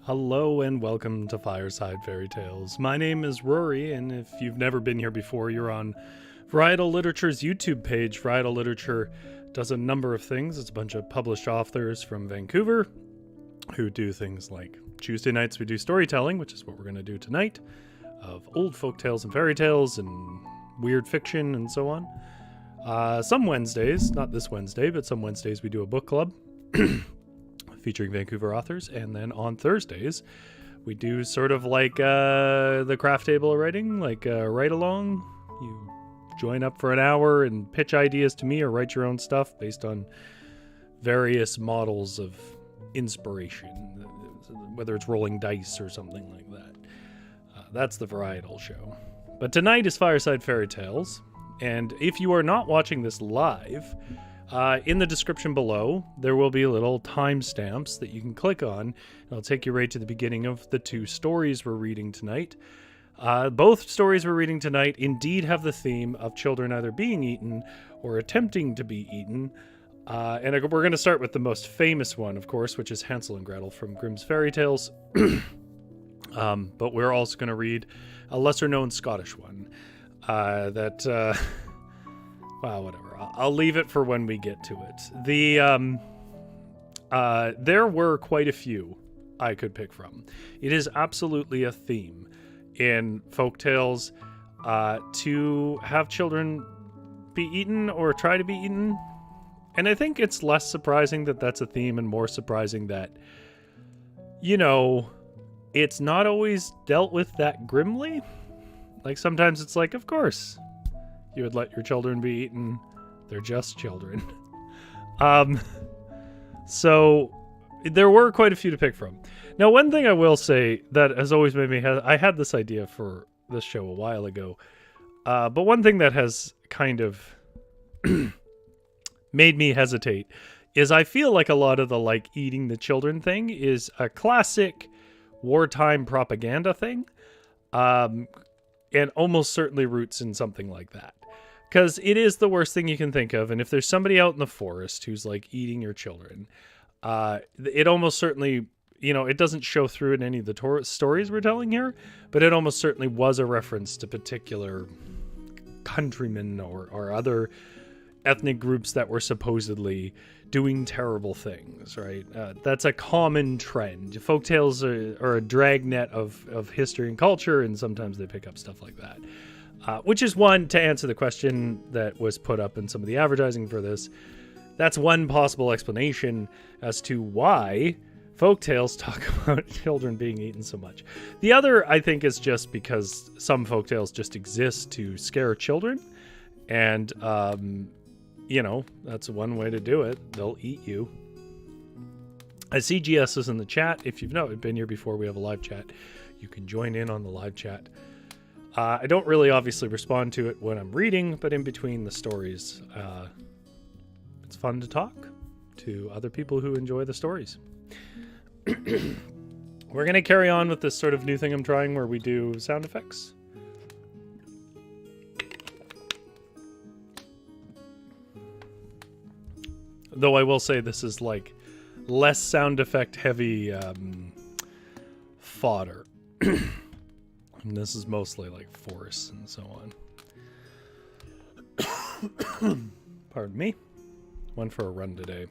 Hello and welcome to Fireside Fairy Tales. My name is Rory, and if you've never been here before, you're on Varietal Literature's YouTube page. Varietal Literature does a number of things. It's a bunch of published authors from Vancouver who do things like Tuesday nights we do storytelling, which is what we're going to do tonight, of old folk tales and fairy tales and weird fiction and so on. Some Wednesdays, not this Wednesday, but some Wednesdays we do a book club featuring Vancouver authors. And then on Thursdays, we do sort of like the craft table of writing, like a write along. You join up for an hour and pitch ideas to me or write your own stuff based on various models of inspiration, whether it's rolling dice or something like that. That's the Varietal show. But tonight is Fireside Fairy Tales. And if you are not watching this live, in the description below, there will be little timestamps that you can click on. It'll take you right to the beginning of the two stories we're reading tonight. Both stories we're reading tonight indeed have the theme of children either being eaten or attempting to be eaten. And we're going to start with the most famous one, of course, which is Haensel and Gretel from Grimm's Fairy Tales. But we're also going to read a lesser-known Scottish one well, whatever. I'll leave it for when we get to it. There were quite a few I could pick from. It is absolutely a theme in folktales to have children be eaten or try to be eaten. And I think it's less surprising that that's a theme and more surprising that, you know, it's not always dealt with that grimly. Like sometimes it's like, of course, you would let your children be eaten. They're just children. So there were quite a few to pick from. Now, one thing I will say that has always made me I had this idea for this show a while ago. But one thing that has kind of made me hesitate is I feel like a lot of the like eating the children thing is a classic wartime propaganda thing. And almost certainly roots in something like that. Because it is the worst thing you can think of. And if there's somebody out in the forest who's like eating your children, it almost certainly, you know, it doesn't show through in any of the stories we're telling here, but it almost certainly was a reference to particular countrymen or other ethnic groups that were supposedly doing terrible things, right? That's a common trend. Folktales are a dragnet of history and culture, and sometimes they pick up stuff like that. Which is one, to answer the question that was put up in some of the advertising for this, that's one possible explanation as to why folktales talk about children being eaten so much. The other, I think, is just because some folktales just exist to scare children, and you know, that's one way to do it. They'll eat you. I see GS is in the chat. If you've not been here before, we have a live chat. You can join in on the live chat. I don't really obviously respond to it when I'm reading, but in between the stories, it's fun to talk to other people who enjoy the stories. We're going to carry on with this sort of new thing I'm trying where we do sound effects. Though I will say this is like less sound effect heavy fodder. And this is mostly like forests and so on. Pardon me. Went for a run today.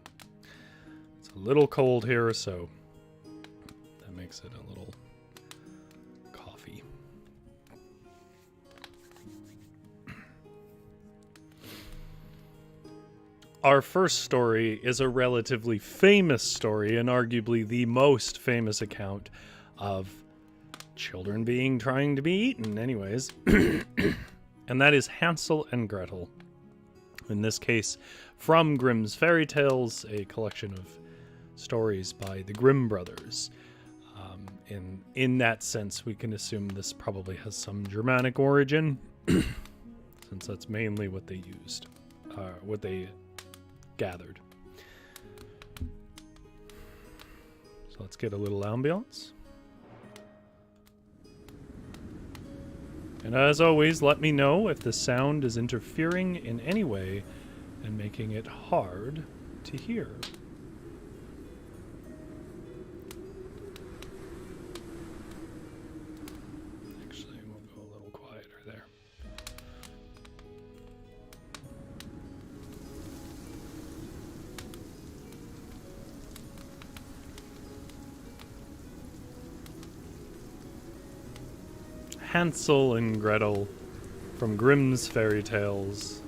It's a little cold here, so that makes it a little coffee. Our first story is a relatively famous story, and arguably the most famous account of children trying to be eaten anyways. And that is Haensel and Gretel. In this case, from Grimm's Fairy Tales, a collection of stories by the Grimm brothers. In that sense, we can assume this probably has some Germanic origin, since that's mainly what they used, what they gathered. So let's get a little ambiance. And as always, let me know if the sound is interfering in any way and making it hard to hear. Hansel and Gretel from Grimm's Fairy Tales.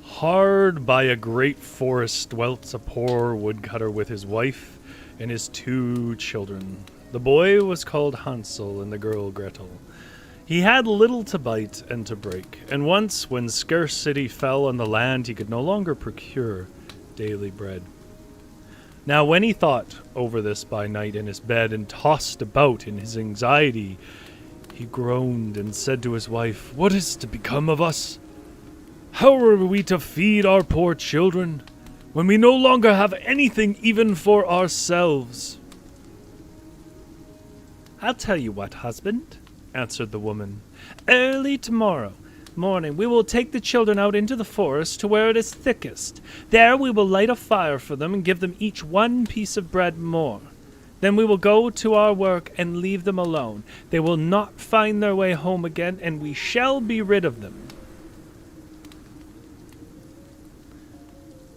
Hard by a great forest dwelt a poor woodcutter with his wife and his 2 children. The boy was called Hansel and the girl Gretel. He had little to bite and to break, and once when scarcity fell on the land he could no longer procure daily bread. Now when he thought over this by night in his bed and tossed about in his anxiety, he groaned and said to his wife, "What is to become of us? How are we to feed our poor children when we no longer have anything even for ourselves?" "I'll tell you what, husband," answered the woman. "Early tomorrow morning we will take the children out into the forest to where it is thickest. There we will light a fire for them and give them each 1 piece of bread more. Then we will go to our work and leave them alone. They will not find their way home again, and we shall be rid of them."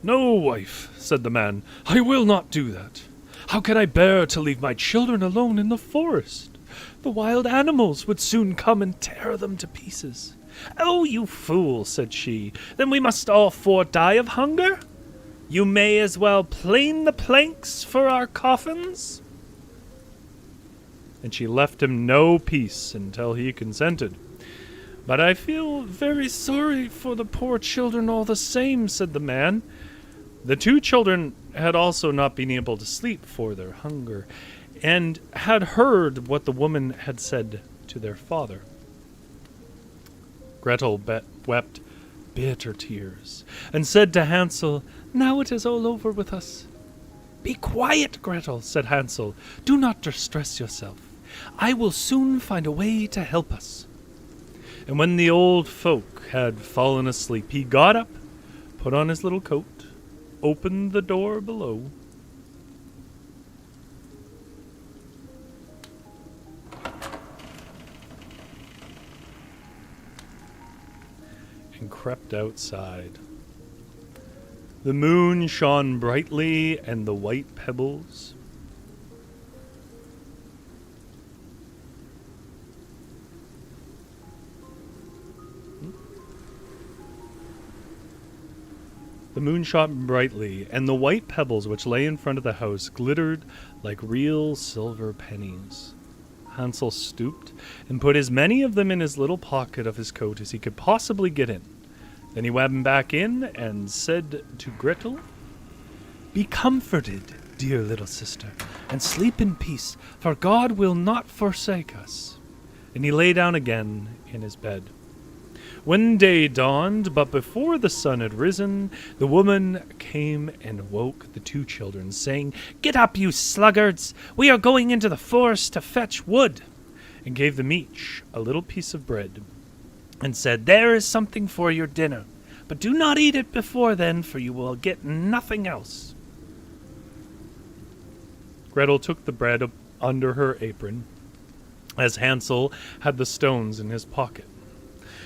"No, wife," said the man, "I will not do that. How can I bear to leave my children alone in the forest? The wild animals would soon come and tear them to pieces." "Oh, you fool," said she, "then we must all 4 die of hunger? You may as well plane the planks for our coffins." And she left him no peace until he consented. "But I feel very sorry for the poor children all the same," said the man. The 2 children had also not been able to sleep for their hunger, and had heard what the woman had said to their father. Gretel wept bitter tears, and said to Hansel, "Now it is all over with us." "Be quiet, Gretel," said Hansel. "Do not distress yourself. I will soon find a way to help us." And when the old folk had fallen asleep, he got up, put on his little coat, opened the door below, and crept outside. The moon shone brightly, and the white pebbles which lay in front of the house glittered like real silver pennies. Hansel stooped and put as many of them in his little pocket of his coat as he could possibly get in. Then he went back in and said to Gretel, "Be comforted, dear little sister, and sleep in peace, for God will not forsake us." And he lay down again in his bed. When day dawned, but before the sun had risen, the woman came and woke the 2 children, saying, "Get up, you sluggards! We are going into the forest to fetch wood," and gave them each a little piece of bread, and said, "There is something for your dinner, but do not eat it before then, for you will get nothing else." Gretel took the bread under her apron, as Hansel had the stones in his pocket.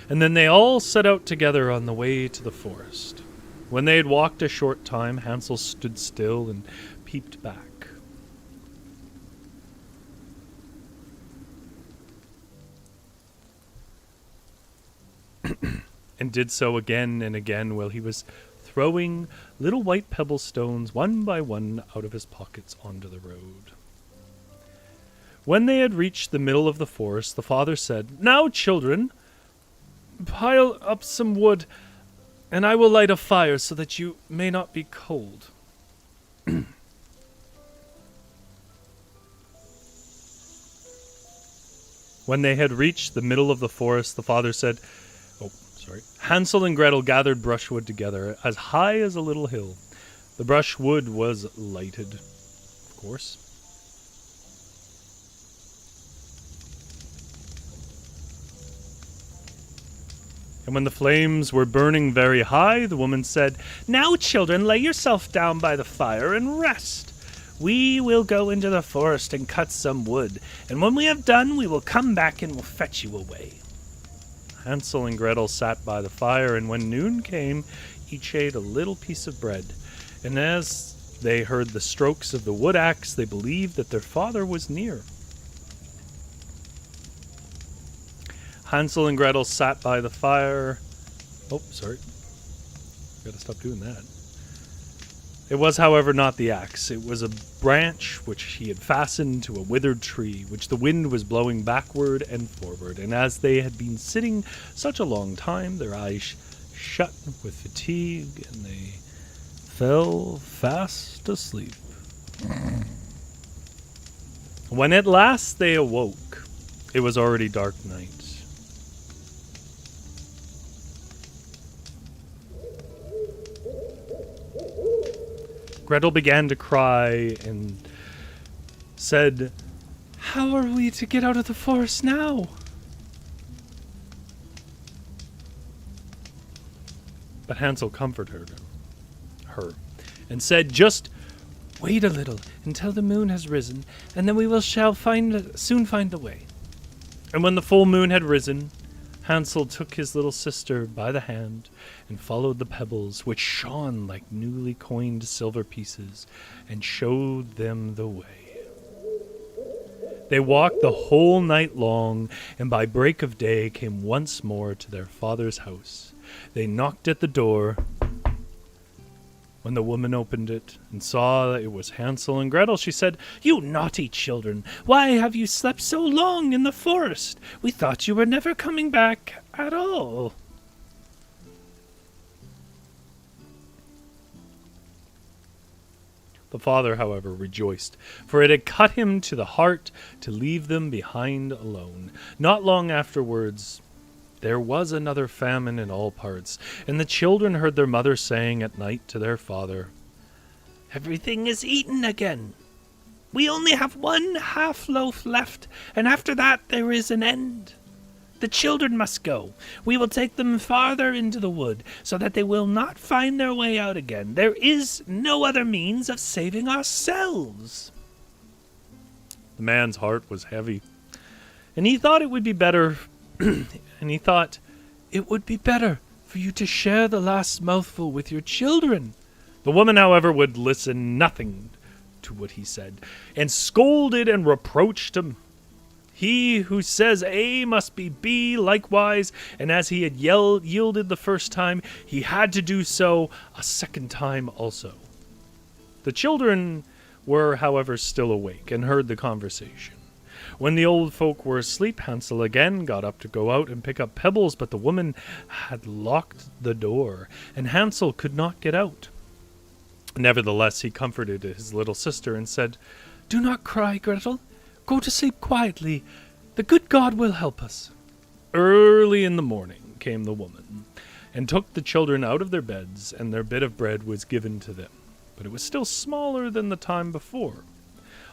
And then they all set out together on the way to the forest. When they had walked a short time, Hansel stood still and peeped back. And did so again and again while he was throwing little white pebble stones 1 by 1 out of his pockets onto the road. When they had reached the middle of the forest, the father said, "Now, children, pile up some wood, and I will light a fire so that you may not be cold." When they had reached the middle of the forest, the father said, Hansel and Gretel gathered brushwood together as high as a little hill. The brushwood was lighted, of course. And when the flames were burning very high, the woman said, "Now, children, lay yourself down by the fire and rest. We will go into the forest and cut some wood, and when we have done, we will come back and will fetch you away." Hansel and Gretel sat by the fire, and when noon came, each ate a little piece of bread. And as they heard the strokes of the wood axe, they believed that their father was near. Hansel and Gretel sat by the fire. Oh, sorry. Gotta stop doing that. It was, however, not the axe. It was a branch which he had fastened to a withered tree, which the wind was blowing backward and forward. And as they had been sitting such a long time, their eyes shut with fatigue, and they fell fast asleep. When at last they awoke, it was already dark night. Gretel began to cry and said, "How are we to get out of the forest now?" But Hansel comforted her and said, "Just wait a little until the moon has risen, and then we shall soon find the way." And when the full moon had risen, Hansel took his little sister by the hand and followed the pebbles, which shone like newly coined silver pieces, and showed them the way. They walked the whole night long, and by break of day came once more to their father's house. They knocked at the door. When the woman opened it and saw that it was Hansel and Gretel, she said, "You naughty children, why have you slept so long in the forest? We thought you were never coming back at all." The father, however, rejoiced, for it had cut him to the heart to leave them behind alone. Not long afterwards, there was another famine in all parts, and the children heard their mother saying at night to their father, "Everything is eaten again. We only have one half loaf left, and after that there is an end. The children must go. We will take them farther into the wood, so that they will not find their way out again. There is no other means of saving ourselves." The man's heart was heavy, and he thought it would be better for you to share the last mouthful with your children. The woman, however, would listen nothing to what he said, and scolded and reproached him. He who says A must be B likewise, and as he had yielded the first time, he had to do so a second time also. The children were, however, still awake, and heard the conversation. When the old folk were asleep, Hansel again got up to go out and pick up pebbles, but the woman had locked the door, and Hansel could not get out. Nevertheless, he comforted his little sister and said, "Do not cry, Gretel. Go to sleep quietly. The good God will help us." Early in the morning came the woman, and took the children out of their beds, and their bit of bread was given to them, but it was still smaller than the time before.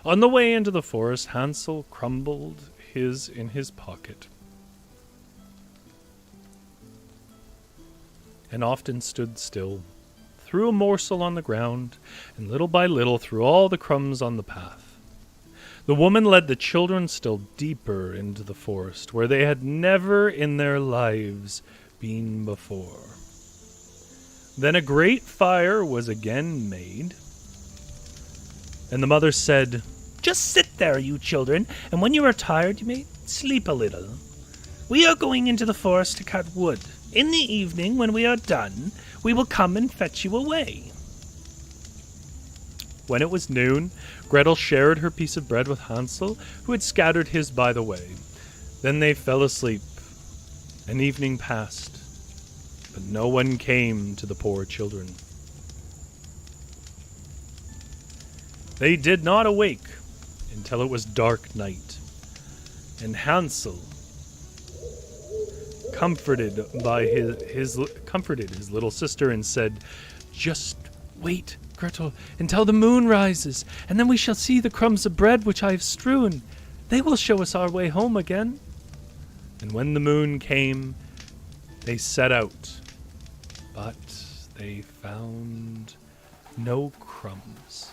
On the way into the forest, Hansel crumbled his in his pocket, and often stood still, threw a morsel on the ground, and little by little threw all the crumbs on the path. The woman led the children still deeper into the forest, where they had never in their lives been before. Then a great fire was again made, and the mother said, "Just sit there, you children, and when you are tired you may sleep a little. We are going into the forest to cut wood. In the evening, when we are done, we will come and fetch you away." When it was noon, Gretel shared her piece of bread with Hansel, who had scattered his by the way. Then they fell asleep. An evening passed, but no one came to the poor children. They did not awake until it was dark night, and Hansel comforted his little sister and said, "Just wait, Gretel, until the moon rises, and then we shall see the crumbs of bread which I have strewn. They will show us our way home again." And when the moon came, they set out, but they found no crumbs.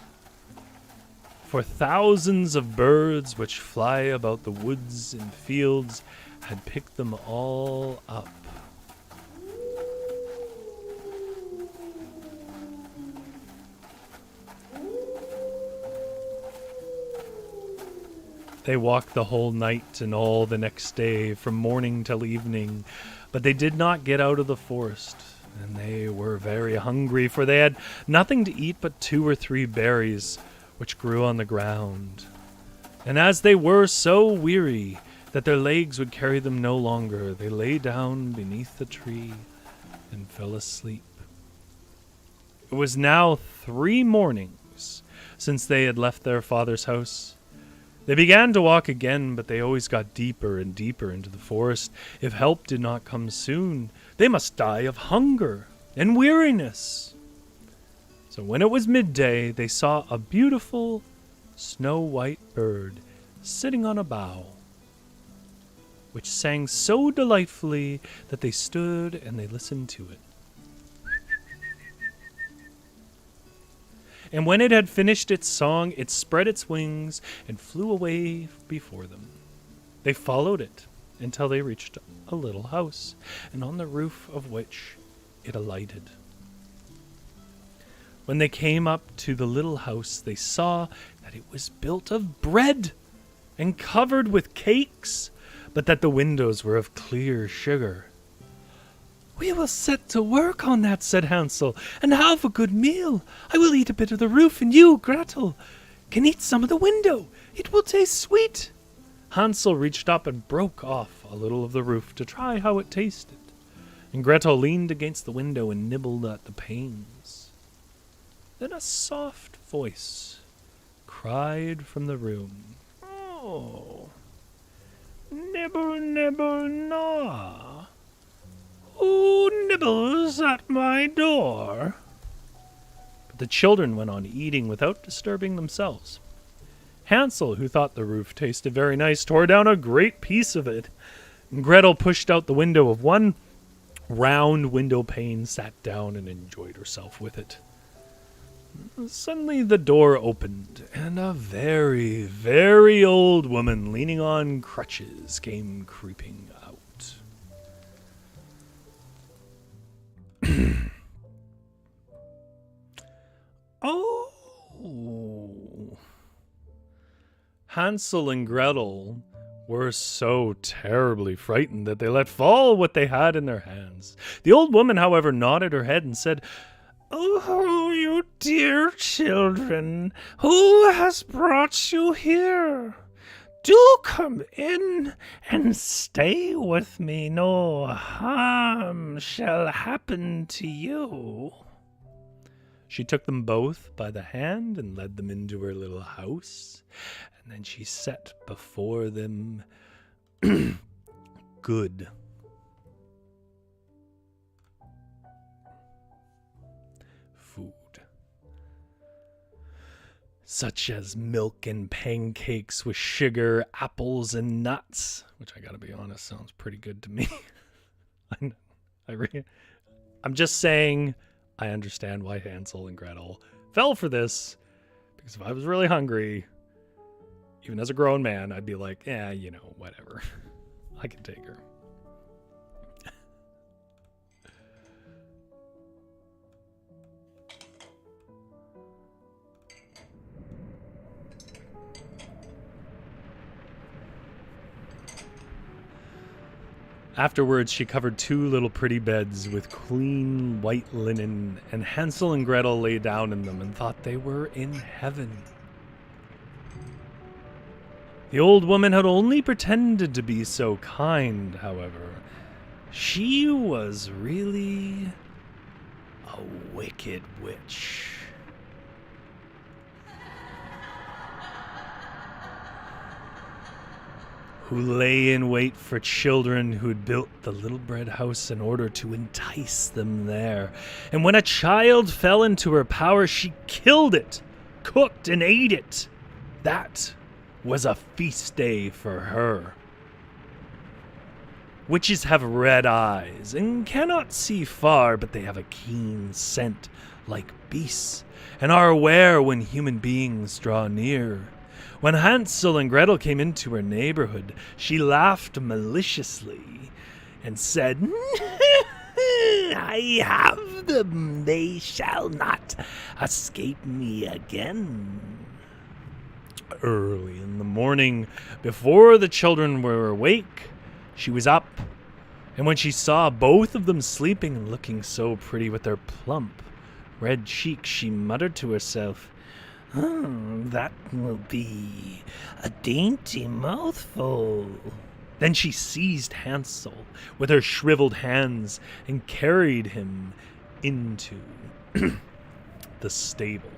For thousands of birds which fly about the woods and fields had picked them all up. They walked the whole night and all the next day, from morning till evening, but they did not get out of the forest, and they were very hungry, for they had nothing to eat but 2 or 3 berries which grew on the ground. And as they were so weary that their legs would carry them no longer, they lay down beneath the tree and fell asleep. It was now 3 mornings since they had left their father's house. They began to walk again, but they always got deeper and deeper into the forest. If help did not come soon, they must die of hunger and weariness. So when it was midday, they saw a beautiful snow-white bird sitting on a bough, which sang so delightfully that they stood and they listened to it. And when it had finished its song, it spread its wings and flew away before them. They followed it until they reached a little house, and on the roof of which it alighted. When they came up to the little house, they saw that it was built of bread and covered with cakes, but that the windows were of clear sugar. "We will set to work on that," said Hansel, "and have a good meal. I will eat a bit of the roof, and you, Grethel, can eat some of the window. It will taste sweet." Hansel reached up and broke off a little of the roof to try how it tasted, and Grethel leaned against the window and nibbled at the panes. Then a soft voice cried from the room, "Oh, nibble, nibble, gnaw. Who nibbles at my door?" But the children went on eating without disturbing themselves. Hansel, who thought the roof tasted very nice, tore down a great piece of it. And Grethel pushed out the window of one round window pane, sat down, and enjoyed herself with it. Suddenly the door opened, and a very, very old woman leaning on crutches came creeping out. Oh. Hansel and Gretel were so terribly frightened that they let fall what they had in their hands. The old woman, however, nodded her head and said, "Oh, you dear children, who has brought you here? Do come in and stay with me. No harm shall happen to you." She took them both by the hand and led them into her little house, and then she set before them good food, such as milk and pancakes with sugar, apples and nuts, which I gotta be honest, sounds pretty good to me. I'm just saying, I understand why Hansel and Gretel fell for this, because if I was really hungry, even as a grown man, I'd be like, whatever. I can take her. Afterwards, she covered 2 little pretty beds with clean white linen, and Hansel and Gretel lay down in them and thought they were in heaven. The old woman had only pretended to be so kind, however. She was really a wicked witch. Who lay in wait for children who had built the little bread house in order to entice them there. And when a child fell into her power, she killed it, cooked and ate it. That was a feast day for her. Witches have red eyes and cannot see far, but they have a keen scent like beasts and are aware when human beings draw near. When Hansel and Gretel came into her neighborhood, she laughed maliciously and said, "I have them. They shall not escape me again." early in the morning, before the children were awake, she was up. And when she saw both of them sleeping and looking so pretty with their plump, red cheeks, she muttered to herself, that will be a dainty mouthful. Then she seized Haensel with her shriveled hands and carried him into the stable.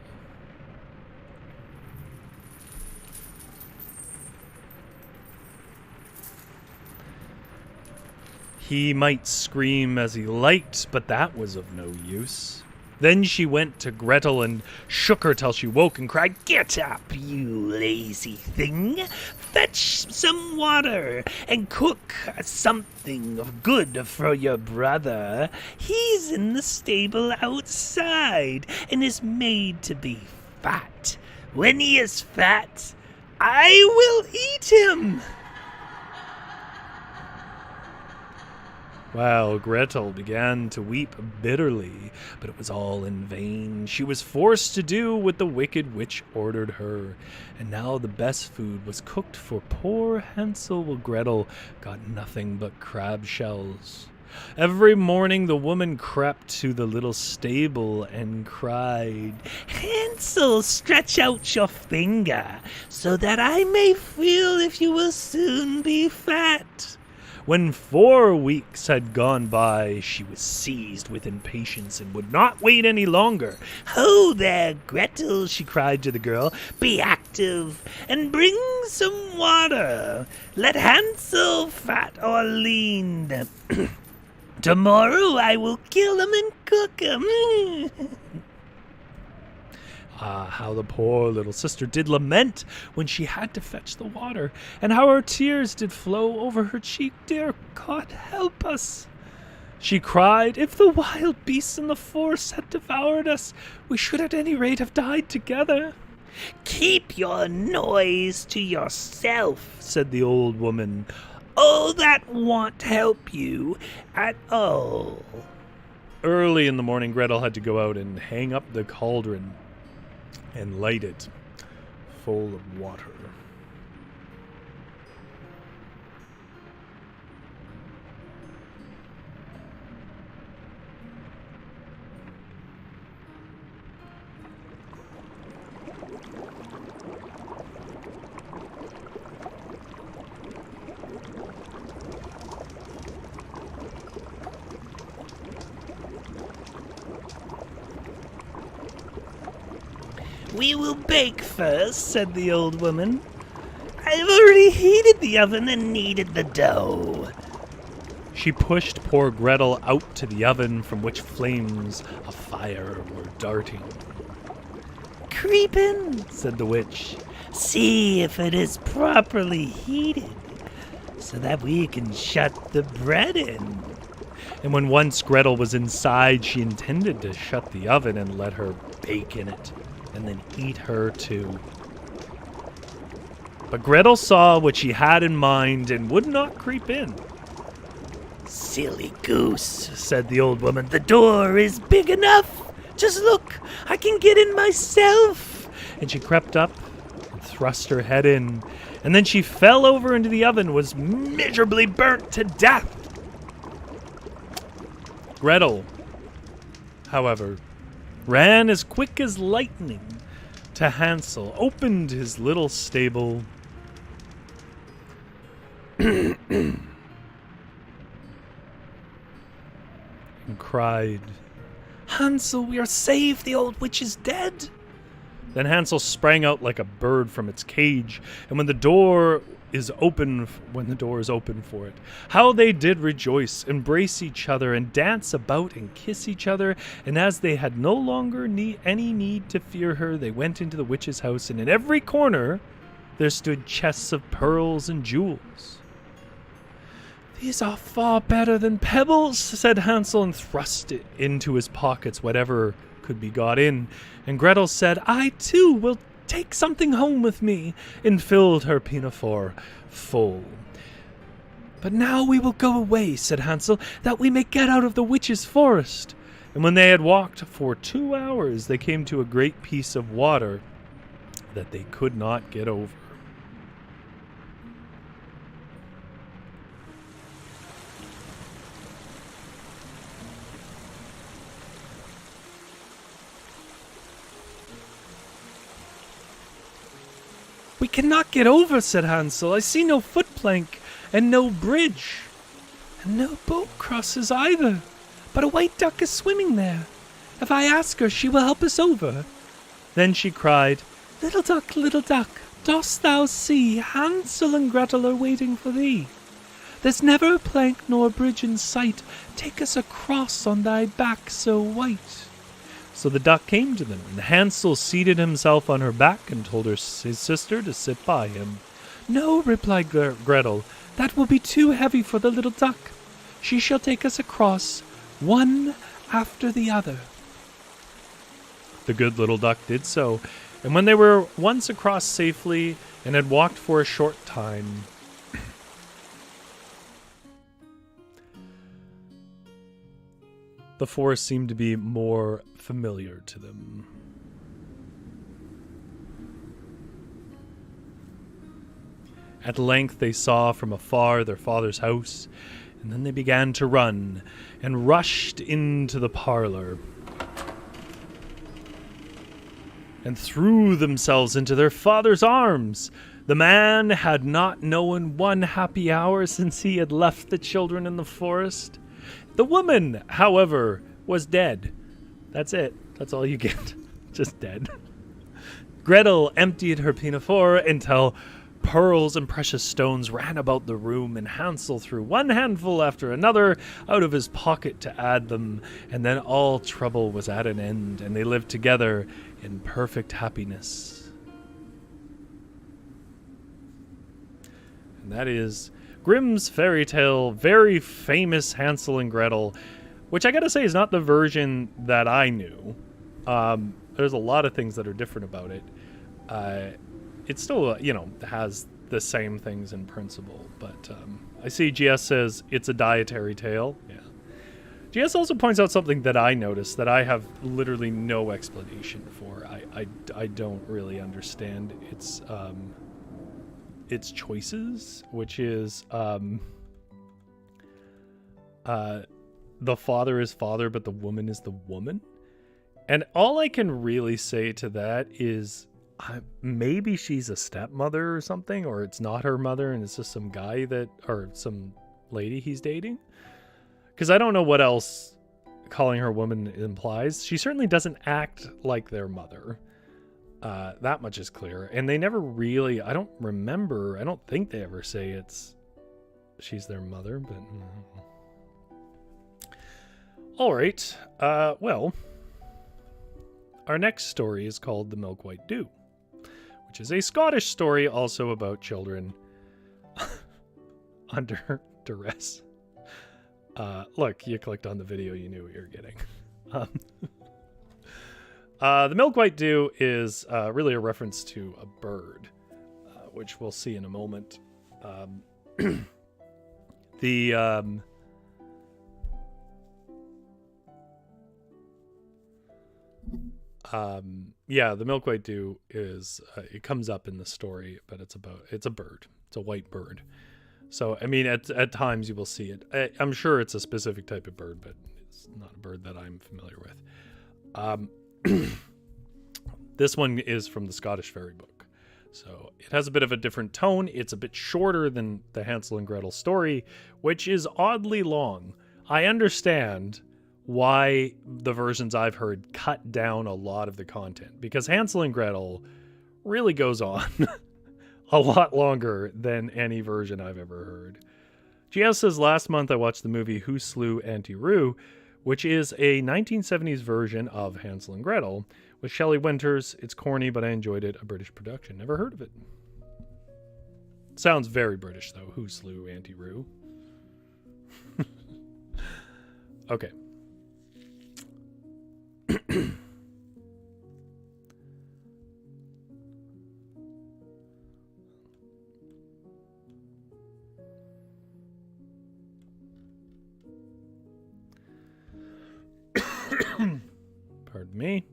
He might scream as he liked, but that was of no use. Then she went to Grethel and shook her till she woke and cried, "Get up, you lazy thing! Fetch some water and cook something of good for your brother. He's in the stable outside and is made to be fat. When he is fat, I will eat him." Well, Grethel began to weep bitterly, but it was all in vain. She was forced to do what the wicked witch ordered her, and now the best food was cooked for poor Haensel, while Grethel got nothing but crab shells. Every morning the woman crept to the little stable and cried, "Haensel, stretch out your finger, so that I may feel if you will soon be fat." When 4 weeks had gone by, she was seized with impatience and would not wait any longer. "Ho there, Grethel," she cried to the girl. "Be active and bring some water. Let Haensel, fat or lean. Tomorrow I will kill him and cook him." How the poor little sister did lament when she had to fetch the water, and how her tears did flow over her cheek. "Dear God, help us," she cried. "If the wild beasts in the forest had devoured us, we should at any rate have died together." "Keep your noise to yourself," said the old woman. "All that won't help you at all." Early in the morning, Grethel had to go out and hang up the cauldron and light it full of water. "We will bake first," said the old woman. "I've already heated the oven and kneaded the dough." She pushed poor Grethel out to the oven, from which flames of fire were darting. "Creep in," said the witch. "See if it is properly heated, so that we can shut the bread in." And when once Grethel was inside, she intended to shut the oven and let her bake in it, and then eat her too. But Grethel saw what she had in mind and would not creep in. "Silly goose," said the old woman. "The door is big enough. Just look, I can get in myself." And she crept up and thrust her head in, and then she fell over into the oven and was miserably burnt to death. Grethel, however, ran as quick as lightning to Haensel, opened his little stable, and cried, "Haensel, we are saved! The old witch is dead!" Then Haensel sprang out like a bird from its cage, and when the door is open for it, how they did rejoice, embrace each other, and dance about and kiss each other. And as they had no longer any need to fear her, they went into the witch's house, and in every corner there stood chests of pearls and jewels. "These are far better than pebbles," said Haensel, and thrust it into his pockets, whatever could be got in. And Grethel said, "I too will take something home with me," and filled her pinafore full. "But now we will go away," said Haensel, "that we may get out of the witch's forest." And when they had walked for 2 hours, they came to a great piece of water, that they could not get over. "We cannot get over," said Hansel. "I see no footplank and no bridge, and no boat crosses either. But a white duck is swimming there. If I ask her, she will help us over." Then she cried, little duck, dost thou see Hansel and Gretel are waiting for thee? There's never a plank nor a bridge in sight. Take us across on thy back so white." So the duck came to them, and Hansel seated himself on her back and told his sister to sit by him. "No," replied Gretel, "that will be too heavy for the little duck. She shall take us across, one after the other." The good little duck did so, and when they were once across safely and had walked for a short time, the forest seemed to be more familiar to them. At length they saw from afar their father's house, and then they began to run, and rushed into the parlor, and threw themselves into their father's arms. The man had not known one happy hour since he had left the children in the forest. The woman, however, was dead. That's it. That's all you get. Just dead. Gretel emptied her pinafore until pearls and precious stones ran about the room, and Hansel threw one handful after another out of his pocket to add them, and then all trouble was at an end, and they lived together in perfect happiness. And that is Grimm's fairy tale, very famous Hansel and Gretel, which I gotta say is not the version that I knew. There's a lot of things that are different about it. It still, has the same things in principle, but I see GS says it's a dietary tale. Yeah. GS also points out something that I noticed that I have literally no explanation for. I don't really understand its choices, which is the father is father, but the woman is the woman. And all I can really say to that is maybe she's a stepmother or something, or it's not her mother and it's just some guy or some lady he's dating. Because I don't know what else calling her woman implies. She certainly doesn't act like their mother. That much is clear. And they never really, I don't think they ever say she's their mother, but... All right. Well, our next story is called The Milk White Dew, which is a Scottish story also about children under duress. Look, you clicked on the video, you knew what you were getting. The Milk White Dew is really a reference to a bird, which we'll see in a moment. The Milk White Dew is it comes up in the story, but it's a bird. It's a white bird. So I mean, at times you will see it. I'm sure it's a specific type of bird, but it's not a bird that I'm familiar with. This one is from the Scottish Fairy Book, so it has a bit of a different tone. It's a bit shorter than the Hansel and Gretel story, which is oddly long. I understand why the versions I've heard cut down a lot of the content, because Hansel and Gretel really goes on a lot longer than any version I've ever heard. GS says, last month I watched the movie Who Slew Auntie Roo, which is a 1970s version of Hansel and Gretel with Shelley Winters. It's corny, but I enjoyed it. A British production. Never heard of it. Sounds very British, though. Who Slew Auntie Roo? Okay. Pardon me.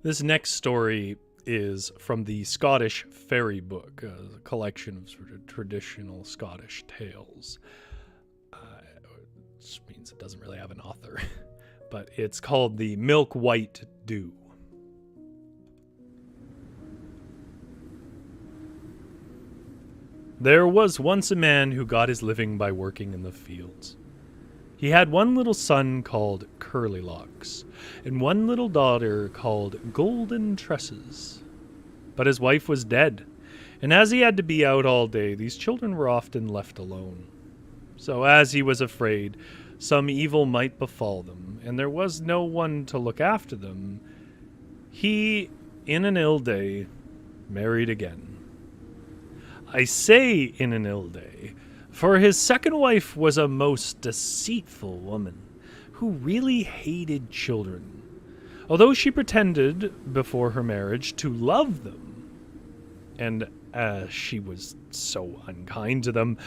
This next story is from the Scottish Fairy Book, a collection of sort of traditional Scottish tales. Which means it doesn't really have an author. But it's called The Milk White Dew. There was once a man who got his living by working in the fields. He had one little son called Curlylocks, and one little daughter called Golden Tresses. But his wife was dead, and as he had to be out all day, these children were often left alone. So as he was afraid some evil might befall them, and there was no one to look after them, he, in an ill day, married again. I say in an ill day, for his second wife was a most deceitful woman, who really hated children, although she pretended, before her marriage, to love them. And she was so unkind to them,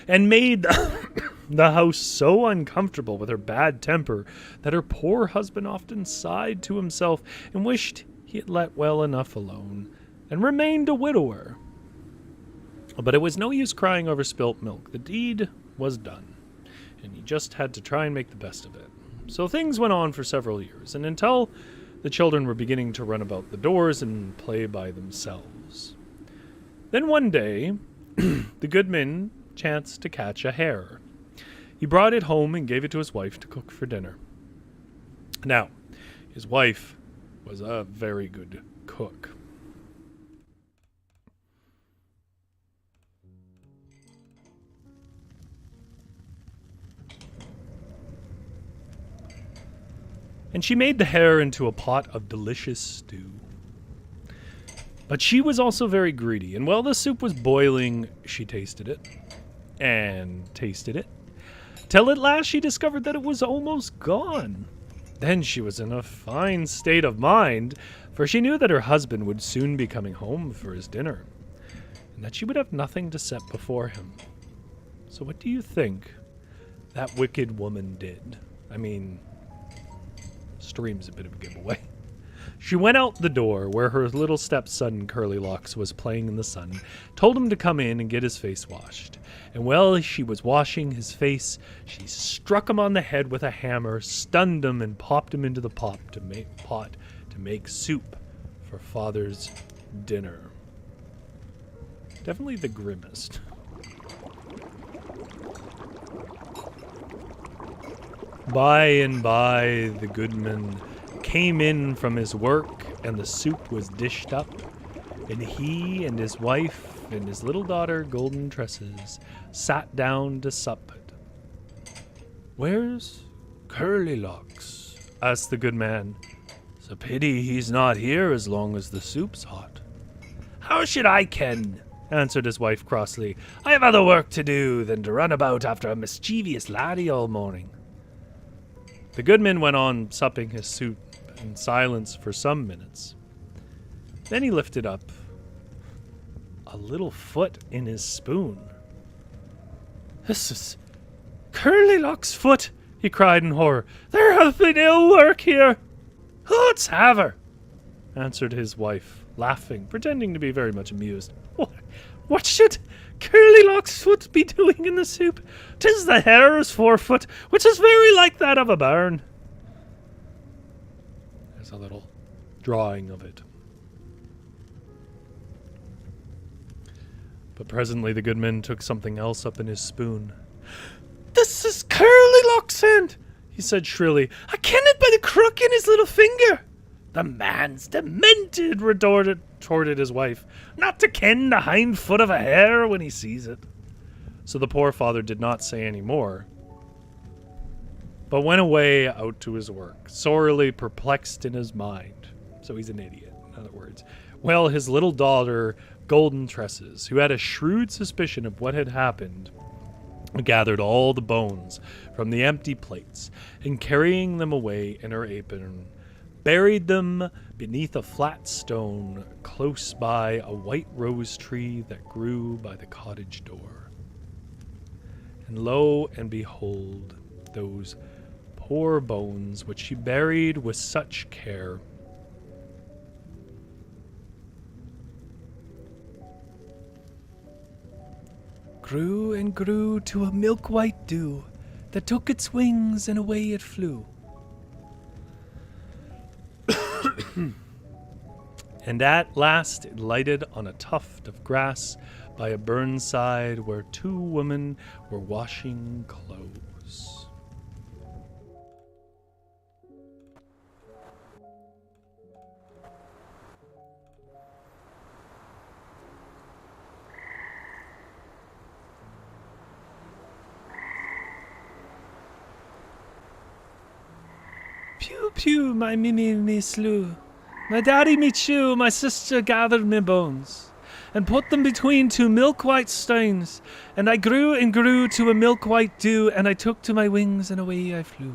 and made the house so uncomfortable with her bad temper, that her poor husband often sighed to himself and wished he had let well enough alone, and remained a widower. But it was no use crying over spilt milk. The deed was done, and he just had to try and make the best of it. So things went on for several years, and until the children were beginning to run about the doors and play by themselves. Then one day, the goodman chanced to catch a hare. He brought it home and gave it to his wife to cook for dinner. Now, his wife was a very good cook. And she made the hare into a pot of delicious stew. But she was also very greedy, and while the soup was boiling, she tasted it, and tasted it, till at last she discovered that it was almost gone. Then she was in a fine state of mind, for she knew that her husband would soon be coming home for his dinner, and that she would have nothing to set before him. So what do you think that wicked woman did? I mean, stream's a bit of a giveaway. She went out the door where her little stepson Curlylocks was playing in the sun, told him to come in and get his face washed. And while she was washing his face, she struck him on the head with a hammer, stunned him, and popped him into the pot to make soup for father's dinner. Definitely the grimmest. By and by, the goodman came in from his work, and the soup was dished up, and he and his wife and his little daughter, Golden Tresses, sat down to sup. "Where's Curlylocks?" asked the good man. "It's a pity he's not here as long as the soup's hot." "How should I ken?" answered his wife crossly. "I have other work to do than to run about after a mischievous laddie all morning." The goodman went on supping his soup in silence for some minutes. Then he lifted up a little foot in his spoon. "This is Curlylocks' foot," he cried in horror. "There hath been ill work here." "Let's have her," answered his wife, laughing, pretending to be very much amused. What should Curlylocks' foot be doing in the soup? 'Tis the hare's forefoot, which is very like that of a bairn." There's a little drawing of it. But presently the goodman took something else up in his spoon. "This is Curlylocks' hand," he said shrilly. "I ken it by the crook in his little finger." "The man's demented," retorted his wife, "not to ken the hind foot of a hare when he sees it." So the poor father did not say any more, but went away out to his work, sorely perplexed in his mind. So he's an idiot, in other words. Well, his little daughter, Golden Tresses, who had a shrewd suspicion of what had happened, gathered all the bones from the empty plates, and carrying them away in her apron, buried them beneath a flat stone close by a white rose tree that grew by the cottage door. And lo and behold, those poor bones, which she buried with such care, grew and grew to a milk-white dew that took its wings and away it flew. And at last it lighted on a tuft of grass by a burnside where two women were washing clothes. Pew, pew, my mimmy me slew. My daddy me chew, my sister gathered me bones, and put them between two milk-white stones. And I grew and grew to a milk-white dew, and I took to my wings, and away I flew.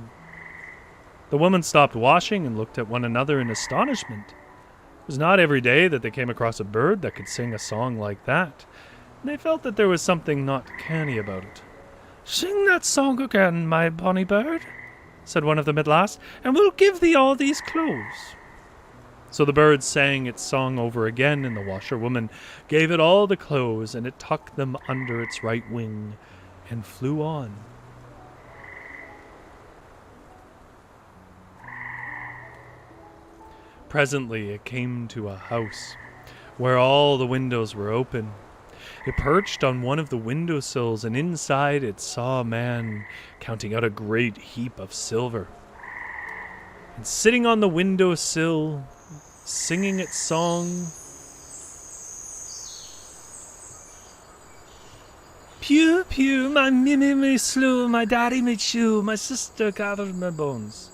The women stopped washing and looked at one another in astonishment. It was not every day that they came across a bird that could sing a song like that, and they felt that there was something not canny about it. "Sing that song again, my bonny bird," said one of them at last, "and we'll give thee all these clothes." So the bird sang its song over again, and the washerwoman gave it all the clothes, and it tucked them under its right wing and flew on. Presently it came to a house where all the windows were open. It perched on one of the windowsills, and inside it saw a man counting out a great heap of silver. And sitting on the windowsill, singing its song, "Pew, pew, my mimmy me slew, my daddy me chew, my sister gathered my bones,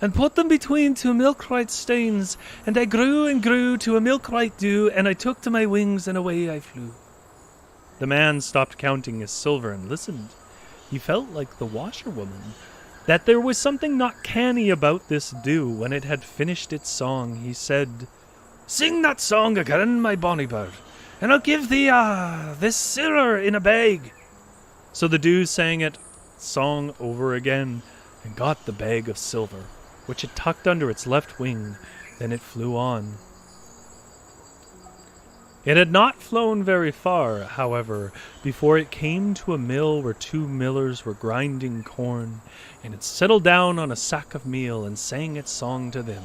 and put them between two milk-white stones, and I grew and grew to a milk-white dew, and I took to my wings, and away I flew." The man stopped counting his silver and listened. He felt like the washerwoman, that there was something not canny about this dew. When it had finished its song, he said, "Sing that song again, my bonny bird, and I'll give thee this silver in a bag." So the dew sang it song over again, and got the bag of silver, which it tucked under its left wing. Then it flew on. It had not flown very far, however, before it came to a mill where two millers were grinding corn, and it settled down on a sack of meal and sang its song to them.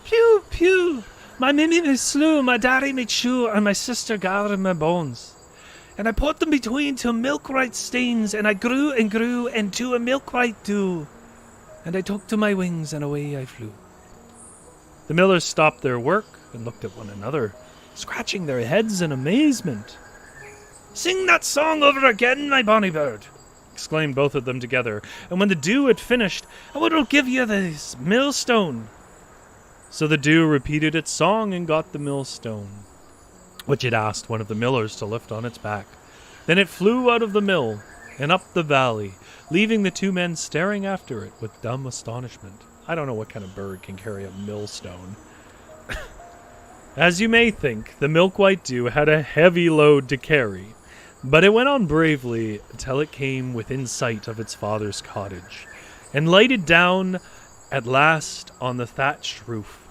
"Pew, pew, my mimmy me slew, my daddy me chew, and my sister gathered my bones. And I put them between two milk-white stones, and I grew and grew into a milk-white dew, and I took to my wings, and away I flew." The millers stopped their work and looked at one another, scratching their heads in amazement. "Sing that song over again, my bonny bird," exclaimed both of them together. "And when the dew had finished, I will give you this millstone." So the dew repeated its song and got the millstone, which it asked one of the millers to lift on its back. Then it flew out of the mill and up the valley, leaving the two men staring after it with dumb astonishment. I don't know what kind of bird can carry a millstone. As you may think, the milk-white dew had a heavy load to carry, but it went on bravely until it came within sight of its father's cottage, and lighted down at last on the thatched roof.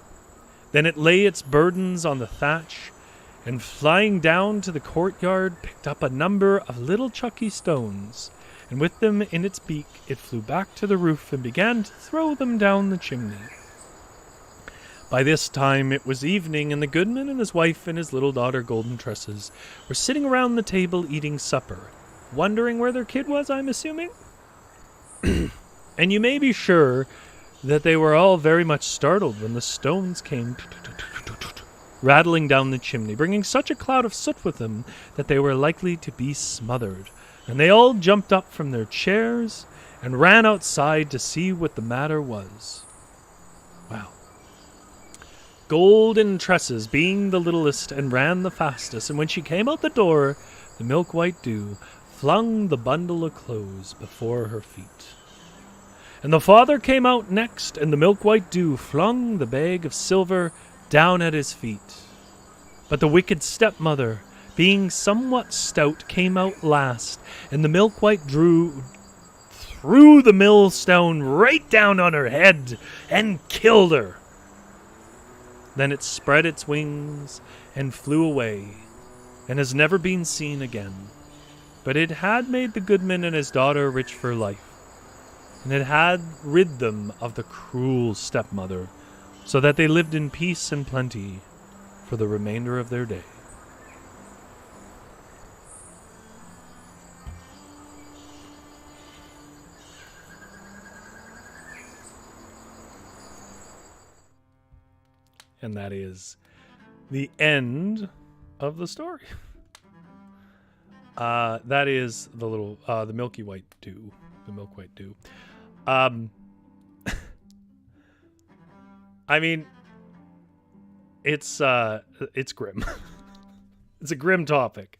Then it lay its burdens on the thatch, and flying down to the courtyard, picked up a number of little chucky stones, and with them in its beak it flew back to the roof and began to throw them down the chimney. By this time it was evening, and the goodman and his wife and his little daughter Golden Tresses were sitting around the table eating supper, wondering where their kid was, I'm assuming. And you may be sure that they were all very much startled when the stones came rattling down the chimney, bringing such a cloud of soot with them that they were likely to be smothered. And they all jumped up from their chairs and ran outside to see what the matter was. Wow. Golden Tresses, being the littlest and ran the fastest, and when she came out the door, the milk-white dew flung the bundle of clothes before her feet. And the father came out next, and the milk-white dew flung the bag of silver down at his feet. But the wicked stepmother, being somewhat stout, came out last, and the milk-white dew threw the millstone right down on her head and killed her. Then it spread its wings and flew away, and has never been seen again. but it had made the goodman and his daughter rich for life, and it had rid them of the cruel stepmother, so that they lived in peace and plenty for the remainder of their day. And that is the end of the story. That is the little, the milky white dew. The milk white dew. I mean, it's grim. It's a grim topic.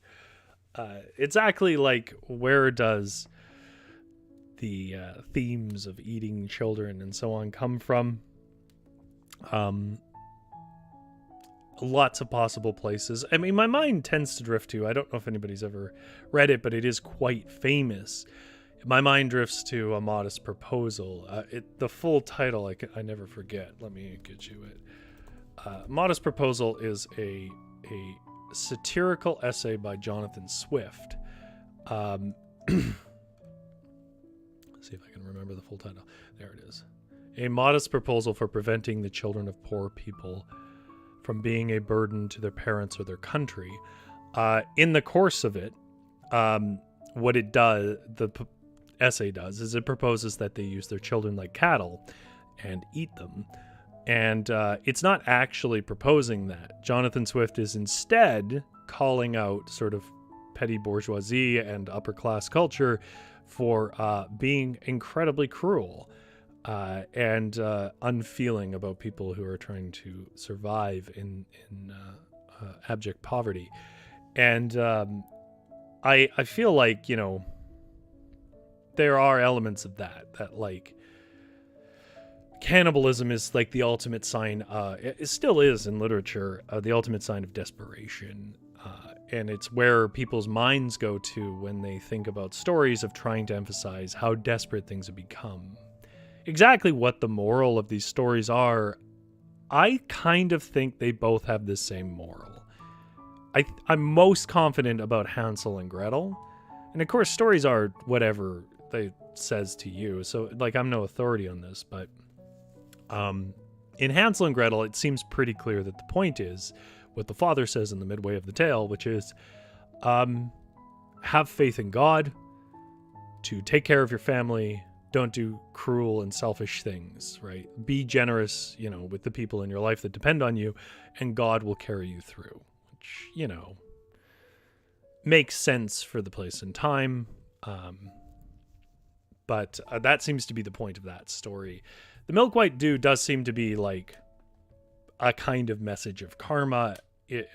It's actually like, where does the themes of eating children and so on come from? Lots of possible places. I mean, my mind tends to drift to, I don't know if anybody's ever read it, but it is quite famous. My mind drifts to A Modest Proposal. The full title, I never forget. Let me get you it. Modest Proposal is a satirical essay by Jonathan Swift. Let's see if I can remember the full title. There it is. A Modest Proposal for Preventing the Children of Poor People from being a burden to their parents or their country. In the course of it, what it does, the essay does, is it proposes that they use their children like cattle and eat them. And it's not actually proposing that. Jonathan Swift is instead calling out sort of petty bourgeoisie and upper class culture for being incredibly cruel. And unfeeling about people who are trying to survive in abject poverty. And I feel like, there are elements of that like cannibalism is like the ultimate sign, it still is in literature, the ultimate sign of desperation. And it's where people's minds go to when they think about stories of trying to emphasize how desperate things have become. Exactly what the moral of these stories are, I kind of think they both have the same moral. I'm most confident about Hansel and Gretel. And of course, stories are whatever they says to you. So, like, I'm no authority on this, but in Hansel and Gretel, it seems pretty clear that the point is what the father says in the midway of the tale, which is have faith in God to take care of your family. Don't do cruel and selfish things, right? Be generous, with the people in your life that depend on you, and God will carry you through, which, makes sense for the place and time. But that seems to be the point of that story. The Milk White Dew does seem to be like a kind of message of karma,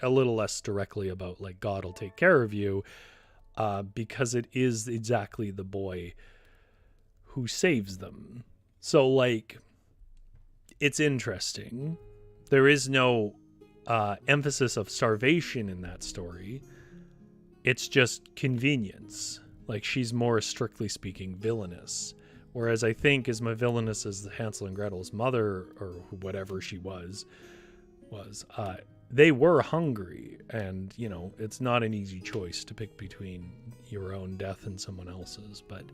a little less directly about like God will take care of you, because it is exactly the boy who saves them. So, like, it's interesting. There is no emphasis of starvation in that story. It's just convenience. Like, she's more, strictly speaking, villainous. Whereas I think as my villainous as Hansel and Gretel's mother, or whatever she was, they were hungry. And, it's not an easy choice to pick between your own death and someone else's. But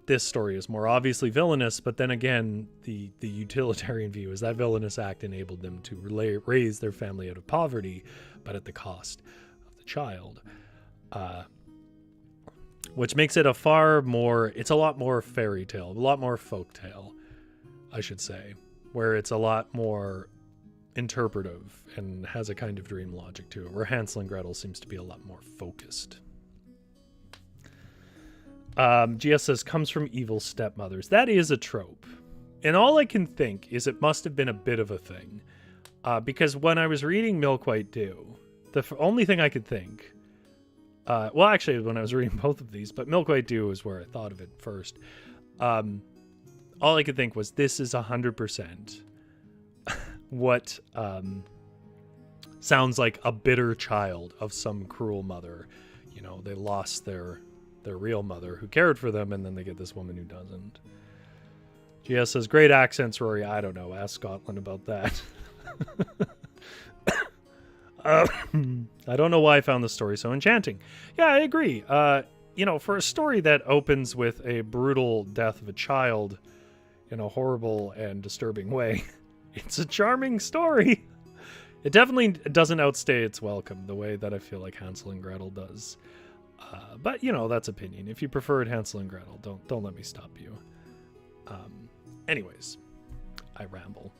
this story is more obviously villainous, but then again, the utilitarian view is that villainous act enabled them to raise their family out of poverty, but at the cost of the child. Which makes it it's a lot more fairy tale, a lot more folktale, I should say, where it's a lot more interpretive and has a kind of dream logic to it, where Hansel and Gretel seems to be a lot more focused. GS says, comes from evil stepmothers. That is a trope. And all I can think is it must have been a bit of a thing. Because when I was reading Milk White Dew, the only thing I could think... well, actually, when I was reading both of these, but Milk White Dew is where I thought of it first. All I could think was, this is 100% what sounds like a bitter child of some cruel mother. They lost their real mother who cared for them, and then they get this woman who doesn't. GS says, great accents, Rory. I don't know. Ask Scotland about that. I don't know why I found this story so enchanting. Yeah, I agree. For a story that opens with a brutal death of a child in a horrible and disturbing way, it's a charming story. It definitely doesn't outstay its welcome the way that I feel like Hansel and Gretel does. But, that's opinion. If you preferred Hansel and Gretel, don't let me stop you. Anyways, I ramble.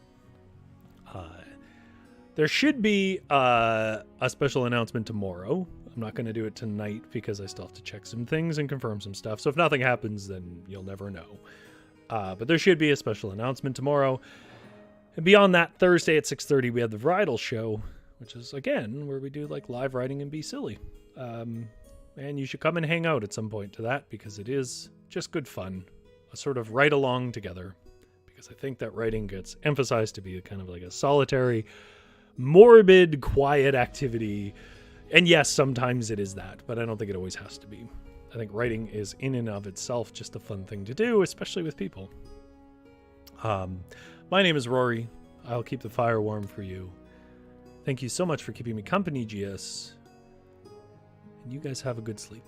There should be a special announcement tomorrow. I'm not going to do it tonight because I still have to check some things and confirm some stuff. So if nothing happens, then you'll never know. But there should be a special announcement tomorrow. And beyond that, Thursday at 6:30, we have the Varietal Show, which is, again, where we do like live writing and be silly. And you should come and hang out at some point to that because it is just good fun. A sort of write along together. Because I think that writing gets emphasized to be kind of like a solitary, morbid, quiet activity. And yes, sometimes it is that, but I don't think it always has to be. I think writing is in and of itself just a fun thing to do, especially with people. My name is Rory. I'll keep the fire warm for you. Thank you so much for keeping me company, GS. And you guys have a good sleep.